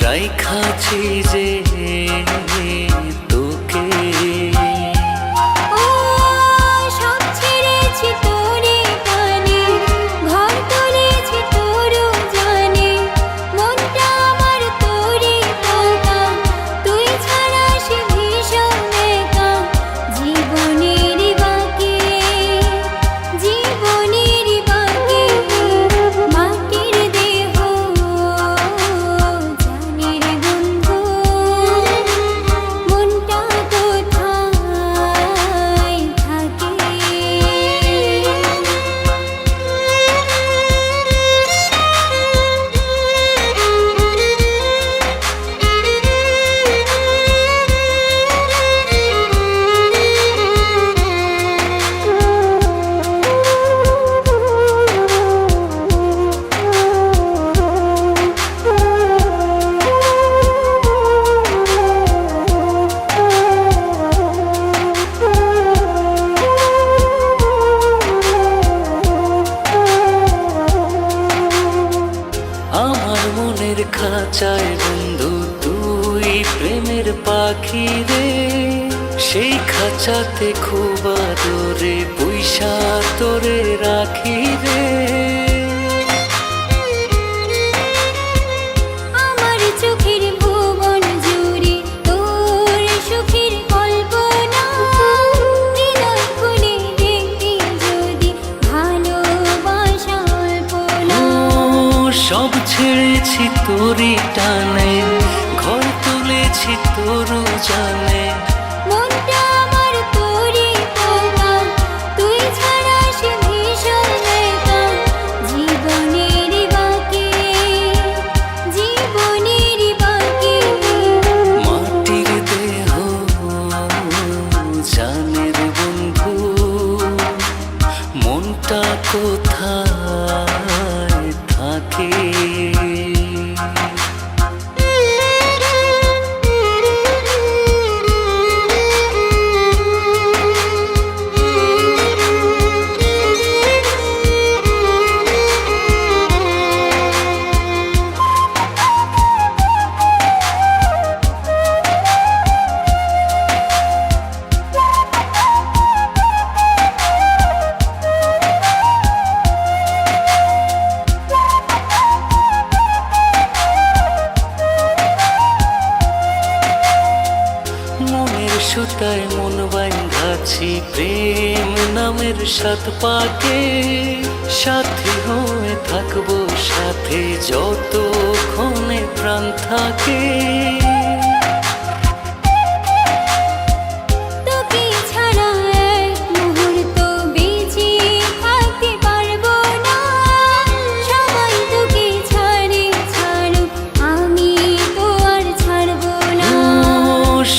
রাইখাছি যে তোকে সব ছেড়েছি তোরে টানে, ঘর তুলেছি তোরও জানে, মনটা আমার তোরে টাকা, তুই ছাড়া সে ভীষণ একা, জীবনের বাকি, জীবনের বাকি, মাটির দেহ জানের বন্ধু, মনটা কোথায় থাকে। আমার মনের খাঁচায় বন্ধু তুই প্রেমের পাখি রে, সেই খাঁচাতে খুব আদরে পয়সা তোরে রাখি রে। আমার চোখের ভুবন জুড়ে তোর সুখের কল্পনা, হৃদয় খুলে দেখবি যদি ভালোবাসা অল্পনা। সব ছেড়েছি তোরই টানে, ঘর তুলেছি তোর জানে, মনটা আমার তোরে টাকা, তুই ছাড়া সে ভীষণ একা, জীবনের বাকি, জীবনের বাকি, মাটির দেহ জানের বন্ধু, মনটা কোথায় থাকে। মনের সুতায় মন বাঁধাছি প্রেম নামের সাত পাকে, সাথী হয়ে থাকবো সাথে যতক্ষণে প্রাণ থাকে। তোকে ছাড়া এক মুহূর্ত বেঁচে থাকতে পারবো না, সবাই তোকে ছাড়ে ছাড়ুক, আমি তো আর ছাড়বো না।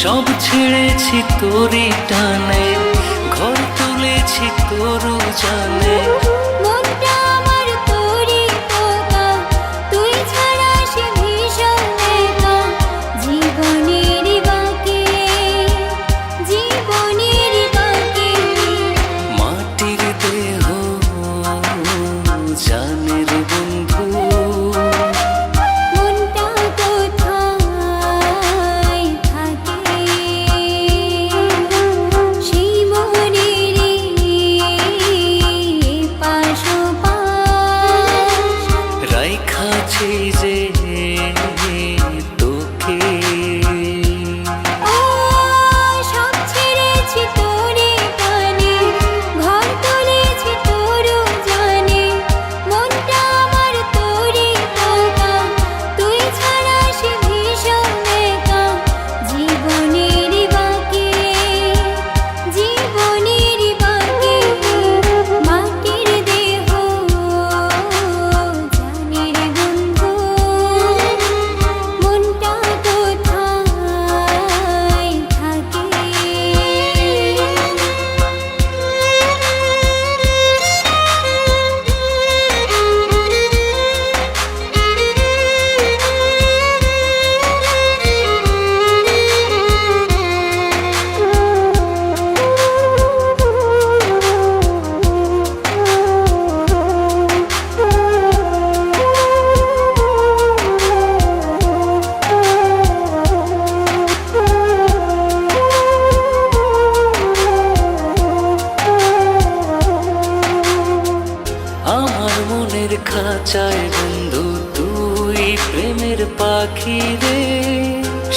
সব ছেড়েছি তোরই টানে, ঘর তুলেছি তোর জানে, মনটা আমার তোরে টাকা, তুই ছাড়া সে ভীষণ একা, জীবনের বাকি, জীবনের বাকি, মাটির দেহ জানের বন্ধু, মনটা কোথায় থাকে, সেই মনের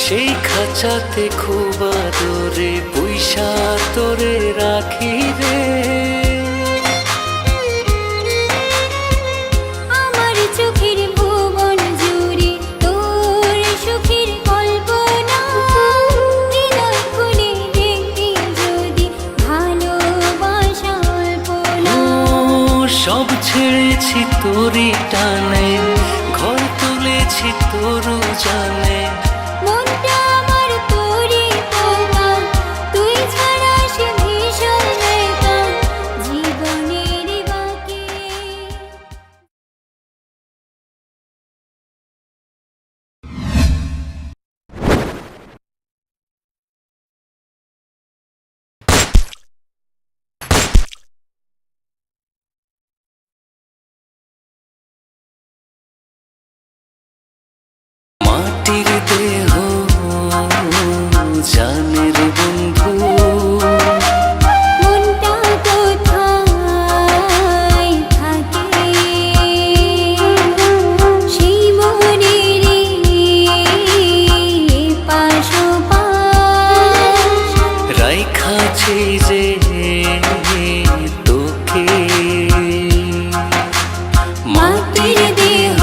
সেই খাঁচাতে খুব আদরে পয়সা তোরে রাখি রে। আমার চোখের ভুবন জুড়ে তোর সুখের কল্পনা, হৃদয় খুলে দেখবি যদি ভালোবাসা অল্পনা। সব ছেড়েছি তোরই টানে, ঘর তুলেছি তোর জানে। মনটা আমার তোরই পোকা, তুই ছাড়া সে ভীষণ একা জীবনের বাকি। মাটির দেহ জানের বন্ধু, মনটা কোথায় থাকে সেই মনেরই পাশোপাশ। রাইখাছি যে তোকে মাটির দেহ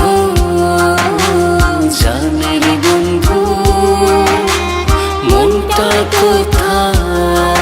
জানের বন্ধু, মনটা কোথায়